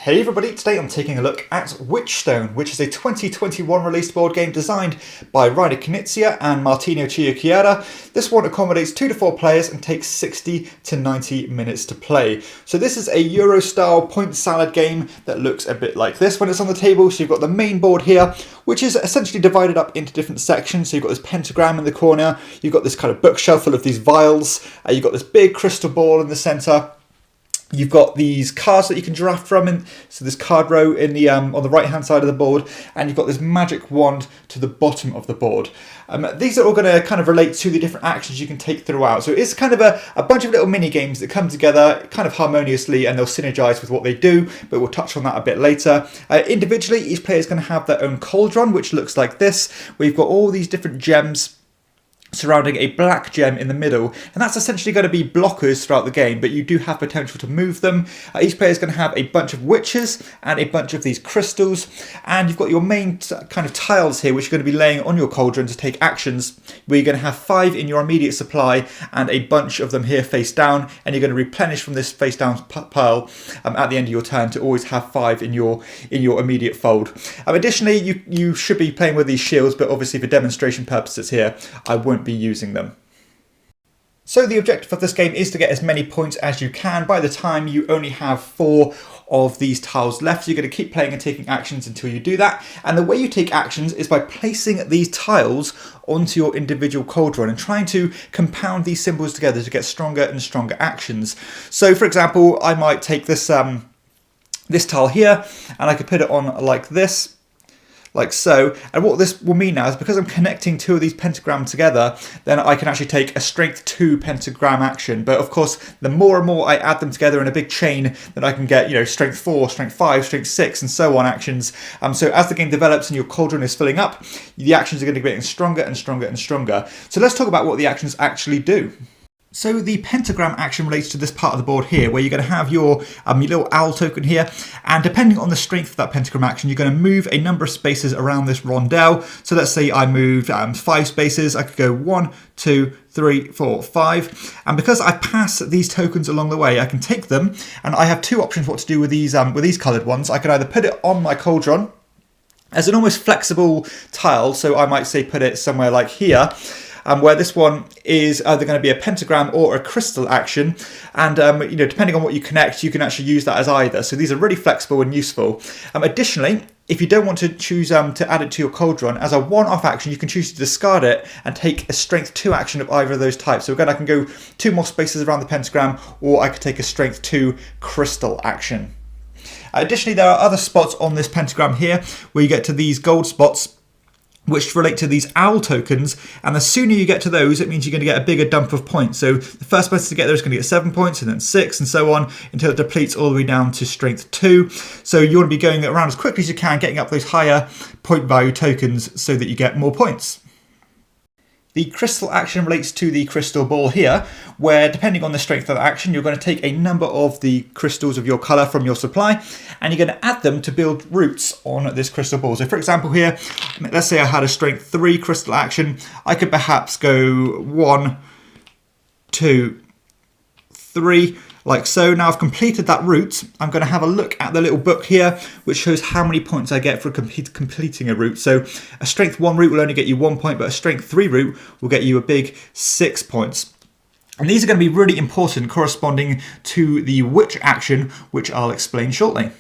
Hey everybody, today I'm taking a look at Witchstone, which is a 2021 released board game designed by Reiner Knizia and Martino Chiacchiera. This one accommodates 2 to 4 players and takes 60 to 90 minutes to play. So this is a Euro-style point salad game that looks a bit like this when it's on the table. So you've got the main board here, which is essentially divided up into different sections. So you've got this pentagram in the corner, you've got this kind of bookshelf full of these vials, you've got this big crystal ball in the centre. You've got these cards that you can draft from, and so this card row in the on the right hand side of the board, and you've got this magic wand to the bottom of the board. These are all going to kind of relate to the different actions you can take throughout. So it's kind of a bunch of little mini games that come together kind of harmoniously, and they'll synergize with what they do, but we'll touch on that a bit later. Individually, each player is going to have their own cauldron, which looks like this, where you've got all these different gems surrounding a black gem in the middle, and that's essentially going to be blockers throughout the game, but you do have potential to move them. Each player is going to have a bunch of witches and a bunch of these crystals, and you've got your main kind of tiles here which you're going to be laying on your cauldron to take actions, where you're going to have 5 in your immediate supply and a bunch of them here face down, and you're going to replenish from this face down pile at the end of your turn to always have 5 in your immediate fold. Additionally, you should be playing with these shields, but obviously for demonstration purposes here I won't be using them. So the objective of this game is to get as many points as you can. By the time you only have 4 of these tiles left, you're going to keep playing and taking actions until you do that. And the way you take actions is by placing these tiles onto your individual cauldron and trying to compound these symbols together to get stronger and stronger actions. So for example, I might take this this tile here, and I could put it on like this, like so, and what this will mean now is because I'm connecting 2 of these pentagrams together, then I can actually take a strength 2 pentagram action. But of course, the more and more I add them together in a big chain, then I can get, strength 4, strength 5, strength 6, and so on actions. So as the game develops and your cauldron is filling up, the actions are going to be getting stronger and stronger and stronger. So let's talk about what the actions actually do. So the pentagram action relates to this part of the board here, where you're going to have your little owl token here, and depending on the strength of that pentagram action, you're going to move a number of spaces around this rondelle. So let's say I moved 5 spaces, I could go 1, 2, 3, 4, 5, and because I pass these tokens along the way, I can take them, and I have 2 options what to do with these coloured ones. I can either put it on my cauldron as an almost flexible tile, so I might say put it somewhere like here, where this one is either going to be a pentagram or a crystal action, and depending on what you connect, you can actually use that as either. So these are really flexible and useful. Additionally, if you don't want to choose to add it to your cauldron, as a one-off action, you can choose to discard it and take a strength 2 action of either of those types. So again, I can go 2 more spaces around the pentagram, or I could take a strength 2 crystal action. Additionally, there are other spots on this pentagram here where you get to these gold spots, which relate to these owl tokens, and the sooner you get to those, it means you're going to get a bigger dump of points. So the first person to get there is going to get 7 points, and then 6, and so on, until it depletes all the way down to strength 2. So you want to be going around as quickly as you can, getting up those higher point value tokens so that you get more points. The crystal action relates to the crystal ball here, where depending on the strength of the action, you're going to take a number of the crystals of your colour from your supply, and you're going to add them to build roots on this crystal ball. So for example here, let's say I had a strength 3 crystal action, I could perhaps go 1, 2, 3, like so. Now I've completed that route. I'm going to have a look at the little book here, which shows how many points I get for completing a route. So a strength 1 route will only get you 1 point, but a strength 3 route will get you a big 6 points. And these are going to be really important, corresponding to the witch action, which I'll explain shortly.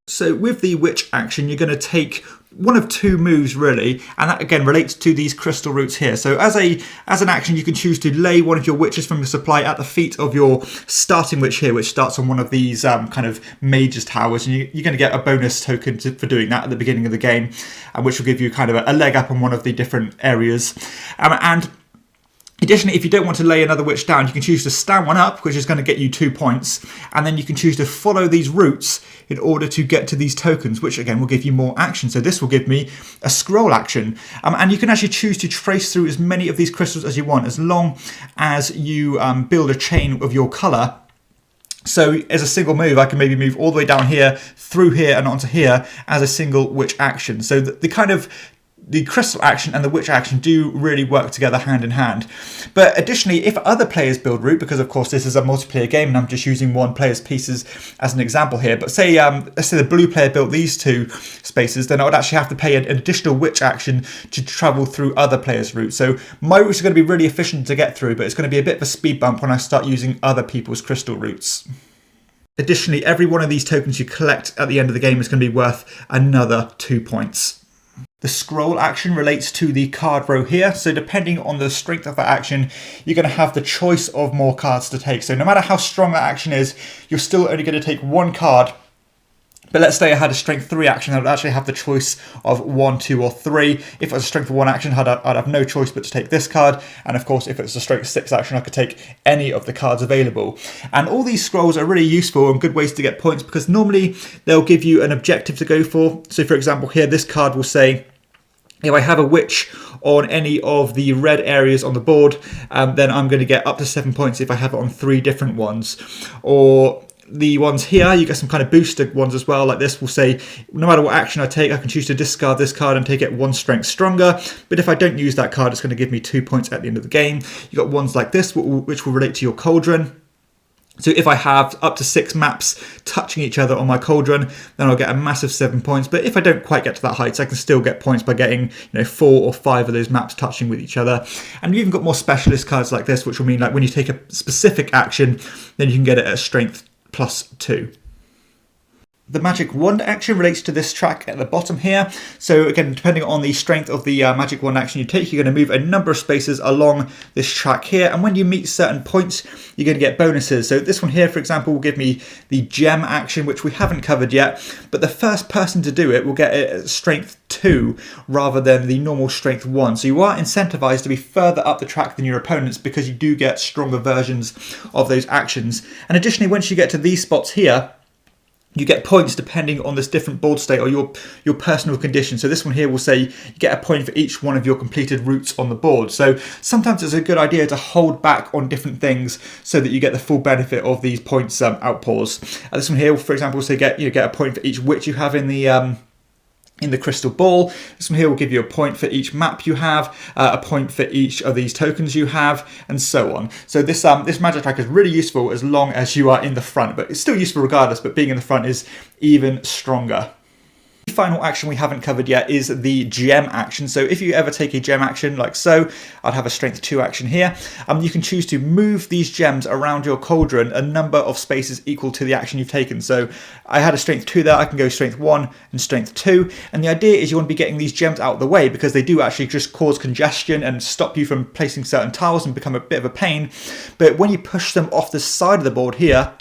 So with the witch action, you're going to take one of 2 moves really, and that again relates to these crystal roots here. So as an action, you can choose to lay one of your witches from your supply at the feet of your starting witch here, which starts on one of these kind of mage's towers, and you're going to get a bonus token for doing that at the beginning of the game, which will give you kind of a leg up on one of the different areas. And additionally, if you don't want to lay another witch down, you can choose to stand one up, which is going to get you 2 points, and then you can choose to follow these routes in order to get to these tokens, which again will give you more action. So this will give me a scroll action, and you can actually choose to trace through as many of these crystals as you want, as long as you build a chain of your colour. So as a single move, I can maybe move all the way down here, through here, and onto here as a single witch action. So the kind of the crystal action and the witch action do really work together hand in hand. But additionally, if other players build route, because of course this is a multiplayer game and I'm just using one player's pieces as an example here, but say let's say the blue player built these two spaces, then I would actually have to pay an additional witch action to travel through other players' routes. So my routes are going to be really efficient to get through, but it's going to be a bit of a speed bump when I start using other people's crystal routes. Additionally, every one of these tokens you collect at the end of the game is going to be worth another 2 points. The scroll action relates to the card row here, so depending on the strength of that action, you're going to have the choice of more cards to take. So no matter how strong that action is, you're still only going to take one card. But let's say I had a strength 3 action, I would actually have the choice of 1, 2 or 3. If it was a strength 1 action, I'd have no choice but to take this card. And of course, if it was a strength 6 action, I could take any of the cards available. And all these scrolls are really useful and good ways to get points, because normally they'll give you an objective to go for. So for example here, this card will say, if I have a witch on any of the red areas on the board, then I'm going to get up to 7 points if I have it on 3 different ones. Or the ones here, you get some kind of booster ones as well, like this will say, no matter what action I take, I can choose to discard this card and take it 1 strength stronger. But if I don't use that card, it's going to give me 2 points at the end of the game. You've got ones like this, which will relate to your cauldron. So if I have up to 6 maps touching each other on my cauldron, then I'll get a massive 7 points. But if I don't quite get to that height, I can still get points by getting 4 or 5 of those maps touching with each other. And you've even got more specialist cards like this, which will mean like when you take a specific action, then you can get it at strength +2. The magic wand action relates to this track at the bottom here. So again, depending on the strength of the magic wand action you take, you're going to move a number of spaces along this track here. And when you meet certain points, you're going to get bonuses. So this one here, for example, will give me the gem action, which we haven't covered yet. But the first person to do it will get it at strength 2 rather than the normal strength 1. So you are incentivized to be further up the track than your opponents because you do get stronger versions of those actions. And additionally, once you get to these spots here, you get points depending on this different board state or your personal condition. So this one here will say you get a point for each one of your completed routes on the board. So sometimes it's a good idea to hold back on different things so that you get the full benefit of these points outpours. This one here, for example, will say you get a point for each witch you have in the crystal ball. This one here will give you a point for each map you have, a point for each of these tokens you have, and so on. So this magic track is really useful as long as you are in the front, but it's still useful regardless, but being in the front is even stronger. The final action we haven't covered yet is the gem action. So if you ever take a gem action like so, I'd have a strength 2 action here. You can choose to move these gems around your cauldron a number of spaces equal to the action you've taken. So I had a strength 2 there, I can go strength 1 and strength 2. And the idea is you want to be getting these gems out of the way because they do actually just cause congestion and stop you from placing certain tiles and become a bit of a pain. But when you push them off the side of the board here,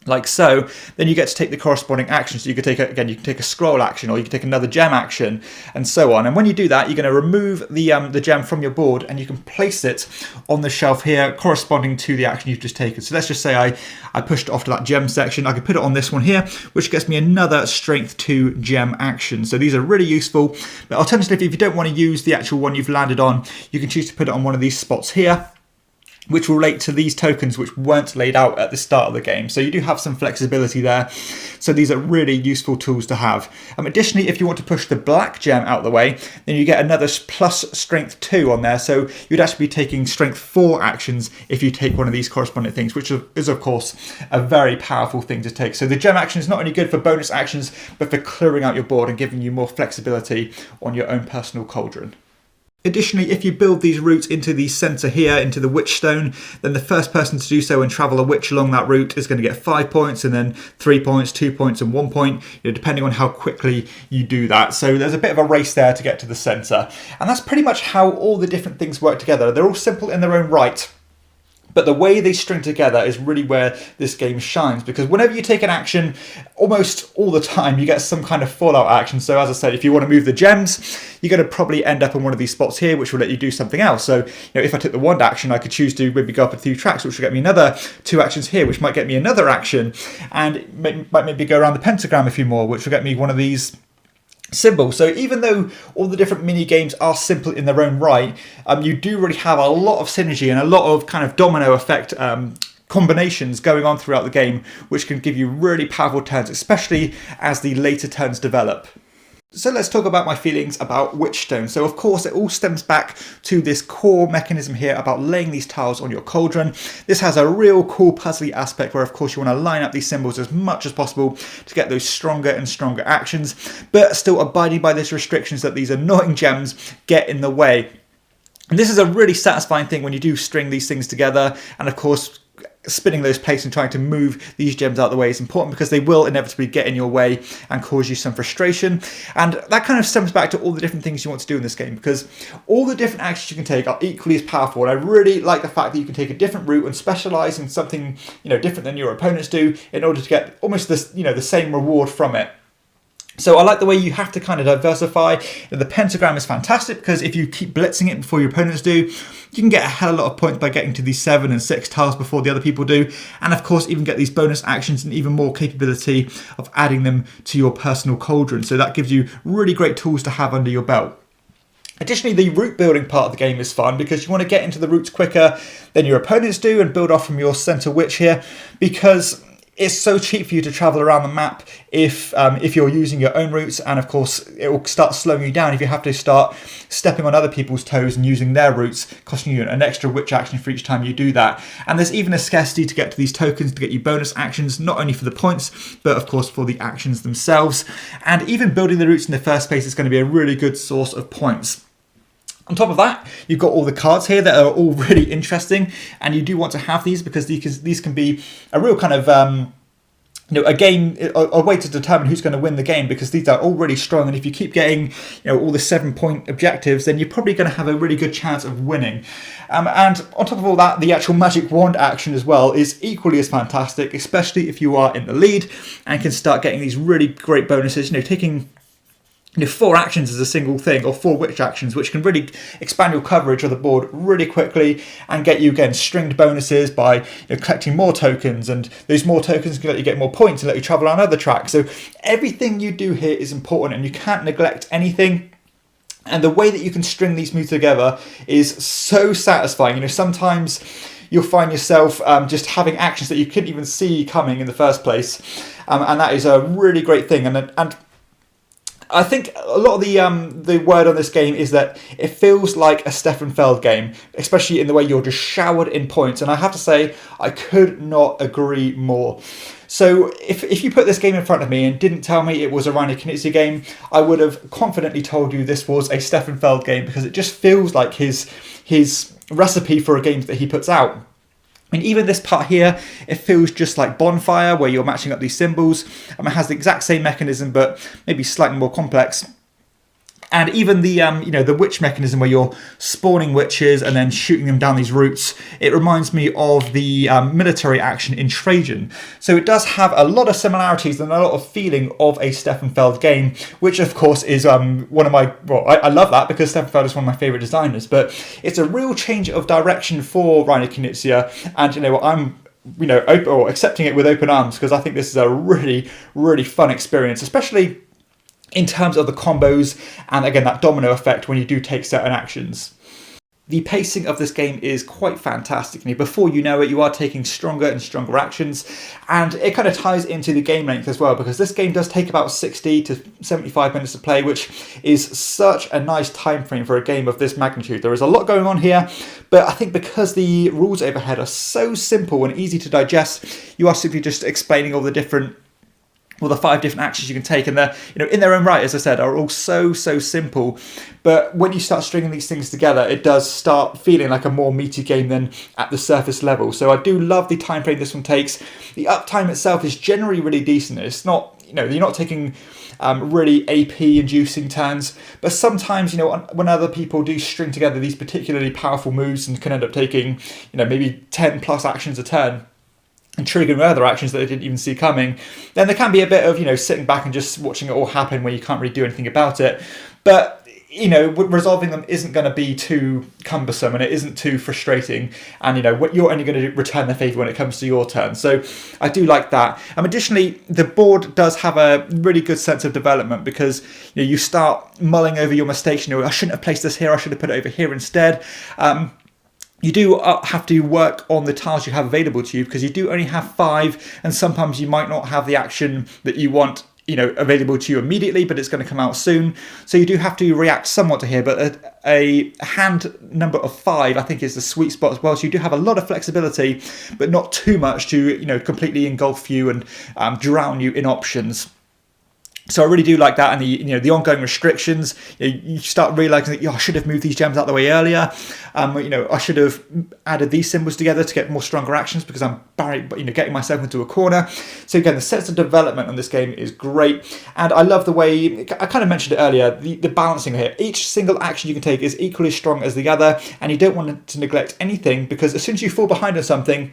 like so, then you get to take the corresponding action. So you could take you can take a scroll action, or you can take another gem action, and so on. And when you do that, you're going to remove the gem from your board, and you can place it on the shelf here, corresponding to the action you've just taken. So let's just say I pushed it off to that gem section. I could put it on this one here, which gets me another strength 2 gem action. So these are really useful. But alternatively, if you don't want to use the actual one you've landed on, you can choose to put it on one of these spots here, which will relate to these tokens which weren't laid out at the start of the game. So you do have some flexibility there. So these are really useful tools to have. Additionally, if you want to push the black gem out of the way, then you get another plus strength 2 on there. So you'd actually be taking strength 4 actions if you take one of these corresponding things, which is of course a very powerful thing to take. So the gem action is not only good for bonus actions, but for clearing out your board and giving you more flexibility on your own personal cauldron. Additionally, if you build these routes into the centre here, into the Witchstone, then the first person to do so and travel a witch along that route is going to get 5 points, and then 3 points, 2 points and 1 point, depending on how quickly you do that. So there's a bit of a race there to get to the centre. And that's pretty much how all the different things work together. They're all simple in their own right, but the way they string together is really where this game shines, because whenever you take an action, almost all the time you get some kind of fallout action. So as I said, if you want to move the gems, you're going to probably end up in one of these spots here, which will let you do something else. So if I took the wand action, I could choose to maybe go up a few tracks, which will get me another 2 actions here, which might get me another action, and it might maybe go around the pentagram a few more, which will get me one of these symbol. So even though all the different mini games are simple in their own right, you do really have a lot of synergy and a lot of kind of domino effect combinations going on throughout the game, which can give you really powerful turns, especially as the later turns develop. So let's talk about my feelings about Witchstone. So of course it all stems back to this core mechanism here about laying these tiles on your cauldron. This has a real cool puzzly aspect where of course you want to line up these symbols as much as possible to get those stronger and stronger actions, but still abiding by these restrictions that these annoying gems get in the way. And this is a really satisfying thing when you do string these things together, and of course spinning those plates and trying to move these gems out of the way is important because they will inevitably get in your way and cause you some frustration. And that kind of stems back to all the different things you want to do in this game, because all the different actions you can take are equally as powerful. And I really like the fact that you can take a different route and specialize in something, different than your opponents do in order to get almost this, the same reward from it. So I like the way you have to kind of diversify. The pentagram is fantastic because if you keep blitzing it before your opponents do, you can get a hell of a lot of points by getting to these 7 and 6 tiles before the other people do. And of course, even get these bonus actions and even more capability of adding them to your personal cauldron. So that gives you really great tools to have under your belt. Additionally, the route building part of the game is fun because you want to get into the routes quicker than your opponents do and build off from your center witch here, because it's so cheap for you to travel around the map if you're using your own routes, and of course it will start slowing you down if you have to start stepping on other people's toes and using their routes, costing you an extra witch action for each time you do that. And there's even a scarcity to get to these tokens to get you bonus actions, not only for the points, but of course for the actions themselves. And even building the routes in the first place is going to be a really good source of points. On top of that, you've got all the cards here that are all really interesting, and you do want to have these because these can be a real kind of a way to determine who's going to win the game, because these are all really strong, and if you keep getting all the 7-point objectives, then you're probably going to have a really good chance of winning. And on top of all that, the actual magic wand action as well is equally as fantastic, especially if you are in the lead and can start getting these really great bonuses, taking 4 actions as a single thing, or 4 witch actions, which can really expand your coverage of the board really quickly and get you, again, stringed bonuses by collecting more tokens, and those more tokens can let you get more points and let you travel on other tracks. So everything you do here is important, and you can't neglect anything. And the way that you can string these moves together is so satisfying. Sometimes you'll find yourself just having actions that you couldn't even see coming in the first place, and that is a really great thing. And I think a lot of the word on this game is that it feels like a Stefan Feld game, especially in the way you're just showered in points. And I have to say, I could not agree more. So if you put this game in front of me and didn't tell me it was a Reiner Knizia game, I would have confidently told you this was a Stefan Feld game, because it just feels like his recipe for a game that he puts out. And even this part here, it feels just like Bonfire, where you're matching up these symbols. It has the exact same mechanism, but maybe slightly more complex. And even the the witch mechanism, where you're spawning witches and then shooting them down these routes, it reminds me of the military action in Trajan. So it does have a lot of similarities and a lot of feeling of a Stefan Feld game, which of course is one of my, I love that because Stefan Feld is one of my favourite designers, but it's a real change of direction for Reiner Knizia, and I'm open, or accepting it with open arms, because I think this is a really, really fun experience, especially in terms of the combos and, again, that domino effect when you do take certain actions. The pacing of this game is quite fantastic. Before you know it, you are taking stronger and stronger actions, and it kind of ties into the game length as well, because this game does take about 60 to 75 minutes to play, which is such a nice time frame for a game of this magnitude. There is a lot going on here, but I think because the rules overhead are so simple and easy to digest, you are simply just explaining all the 5 different actions you can take, and they're, in their own right, as I said, are all so simple. But when you start stringing these things together, it does start feeling like a more meaty game than at the surface level. So I do love the time frame this one takes. The uptime itself is generally really decent. It's not, you're not taking really AP-inducing turns, but sometimes, when other people do string together these particularly powerful moves and can end up taking, maybe 10 plus actions a turn, and triggering other actions that they didn't even see coming, then there can be a bit of, sitting back and just watching it all happen where you can't really do anything about it. But, resolving them isn't going to be too cumbersome, and it isn't too frustrating, and, you're only going to return the favour when it comes to your turn. So I do like that. Additionally, the board does have a really good sense of development, because you start mulling over your mistakes. I shouldn't have placed this here, I should have put it over here instead. You do have to work on the tiles you have available to you, because you do only have 5, and sometimes you might not have the action that you want available to you immediately, but it's going to come out soon. So you do have to react somewhat to here, but a hand number of 5, I think, is the sweet spot as well. So you do have a lot of flexibility, but not too much to, completely engulf you and drown you in options. So I really do like that, and the ongoing restrictions. You start realizing that I should have moved these gems out of the way earlier. I should have added these symbols together to get more stronger actions because I'm getting myself into a corner. So again, the sense of development on this game is great, and I love the way I kind of mentioned it earlier. The balancing here. Each single action you can take is equally strong as the other, and you don't want to neglect anything because as soon as you fall behind on something,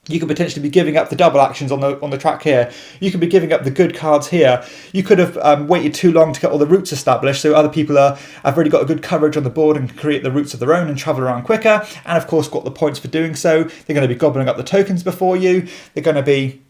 you could potentially be giving up the double actions on the track here. You could be giving up the good cards here. You could have waited too long to get all the routes established, so other people have already got a good coverage on the board and can create the routes of their own and travel around quicker, and of course got the points for doing so. They're going to be gobbling up the tokens before you. They're going to be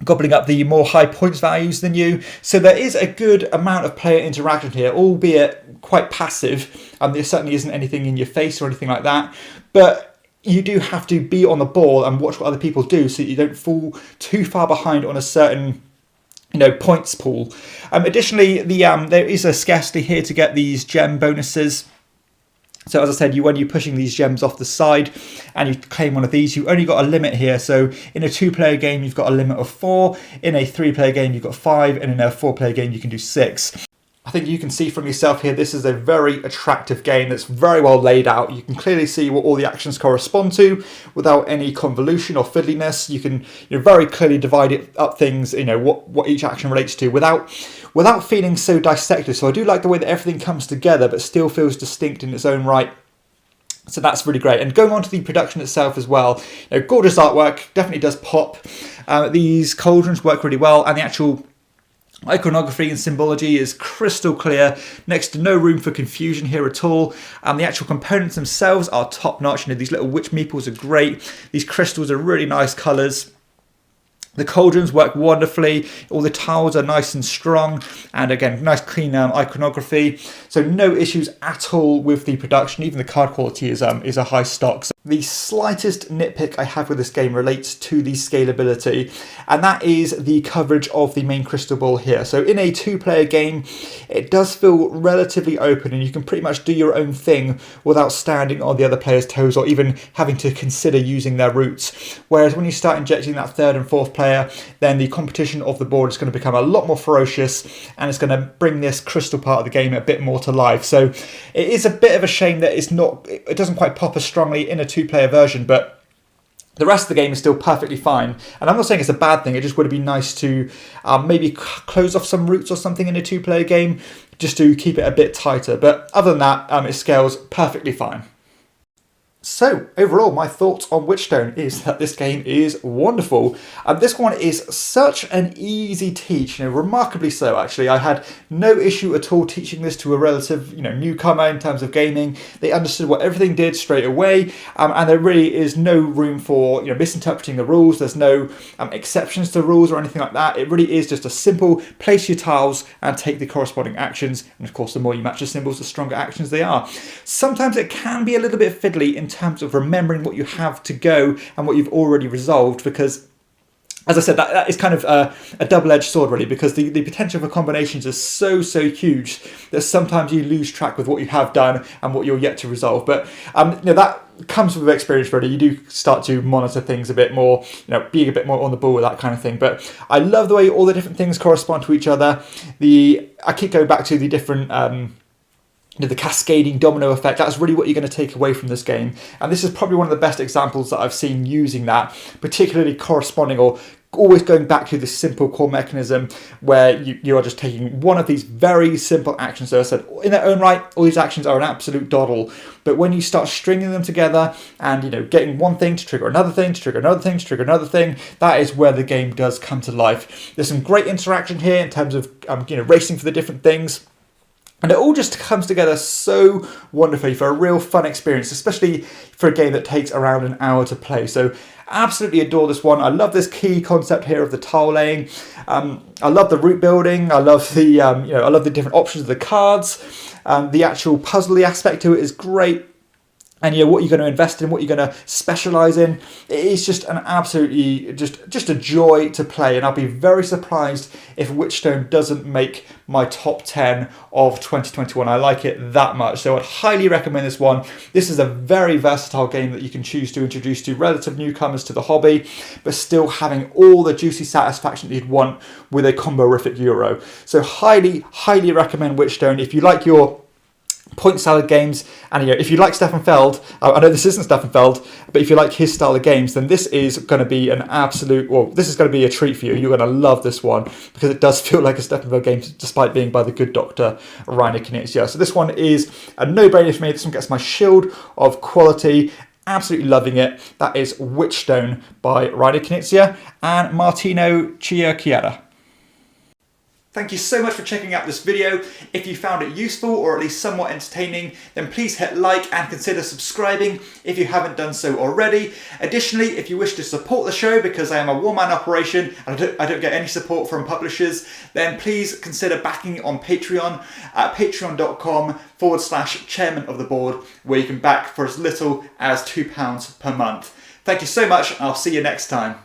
gobbling up the more high points values than you. So there is a good amount of player interaction here, albeit quite passive. There certainly isn't anything in your face or anything like that, but you do have to be on the ball and watch what other people do so that you don't fall too far behind on a certain points pool. Additionally, there is a scarcity here to get these gem bonuses. So as I said, when you're pushing these gems off the side and you claim one of these, you only got a limit here. So in a 2-player game, you've got a limit of 4. In a 3-player game, you've got 5. And in a 4-player game, you can do 6. I think you can see from yourself here, this is a very attractive game that's very well laid out. You can clearly see what all the actions correspond to without any convolution or fiddliness. You can very clearly divide it up things, what each action relates to without feeling so dissected. So I do like the way that everything comes together but still feels distinct in its own right. So that's really great. And going on to the production itself as well, gorgeous artwork, definitely does pop. These cauldrons work really well, and the actual iconography and symbology is crystal clear, next to no room for confusion here at all. The actual components themselves are top notch. These little witch meeples are great. These crystals are really nice colours. The cauldrons work wonderfully. All the tiles are nice and strong, and again, nice clean iconography. So no issues at all with the production. Even the card quality is a high stock. So the slightest nitpick I have with this game relates to the scalability, and that is the coverage of the main crystal ball here. So in a 2-player game, it does feel relatively open, and you can pretty much do your own thing without standing on the other player's toes or even having to consider using their routes. Whereas when you start injecting that 3rd and 4th player, then the competition of the board is going to become a lot more ferocious, and it's going to bring this crystal part of the game a bit more to life. So it is a bit of a shame that it doesn't quite pop as strongly in a 2-player version, but the rest of the game is still perfectly fine. And I'm not saying it's a bad thing, it just would have been nice to maybe close off some routes or something in a 2-player game just to keep it a bit tighter. But other than that, it scales perfectly fine. So, overall, my thoughts on Witchstone is that this game is wonderful. This one is such an easy teach, remarkably so, actually. I had no issue at all teaching this to a relative, newcomer in terms of gaming. They understood what everything did straight away, and there really is no room for, misinterpreting the rules. There's no exceptions to rules or anything like that. It really is just a simple place your tiles and take the corresponding actions. And of course, the more you match the symbols, the stronger actions they are. Sometimes it can be a little bit fiddly in terms of remembering what you have to go and what you've already resolved, because as I said, that is kind of a double-edged sword, really, because the potential for combinations is so huge that sometimes you lose track with what you have done and what you're yet to resolve. But that comes with experience, really. You do start to monitor things a bit more, being a bit more on the ball with that kind of thing. But I love the way all the different things correspond to each other. I keep going back to the different the cascading domino effect. That's really what you're going to take away from this game, and this is probably one of the best examples that I've seen using that, particularly corresponding or always going back to this simple core mechanism where you are just taking one of these very simple actions. So I said, in their own right, all these actions are an absolute doddle, but when you start stringing them together and getting one thing to trigger another thing to trigger another thing to trigger another thing, that is where the game does come to life. There's some great interaction here in terms of racing for the different things. And it all just comes together so wonderfully for a real fun experience, especially for a game that takes around an hour to play. So absolutely adore this one. I love this key concept here of the tile laying. I love the route building. I love the I love the different options of the cards. The actual puzzly aspect to it is great. and what you're going to invest in, what you're going to specialize in. It is just an absolutely just a joy to play, and I'll be very surprised if Witchstone doesn't make my top 10 of 2021. I like it that much, so I'd highly recommend this one. This is a very versatile game that you can choose to introduce to relative newcomers to the hobby, but still having all the juicy satisfaction that you'd want with a combo-rific Euro. So highly recommend Witchstone if you like your point salad games, and if you like Stefan Feld, I know this isn't Stefan Feld, but if you like his style of games, then this is going to be this is going to be a treat for you. You're going to love this one, because it does feel like a Stefan Feld game, despite being by the good Dr. Reiner Knizia. So this one is a no-brainer for me. This one gets my shield of quality. Absolutely loving it. That is Witchstone by Reiner Knizia and Martino Chiacchiera. Thank you so much for checking out this video. If you found it useful or at least somewhat entertaining, then please hit like and consider subscribing if you haven't done so already. Additionally, if you wish to support the show, because I am a one-man operation and I don't get any support from publishers, then please consider backing it on Patreon at patreon.com/chairman of the board, where you can back for as little as £2 per month. Thank you so much, and I'll see you next time.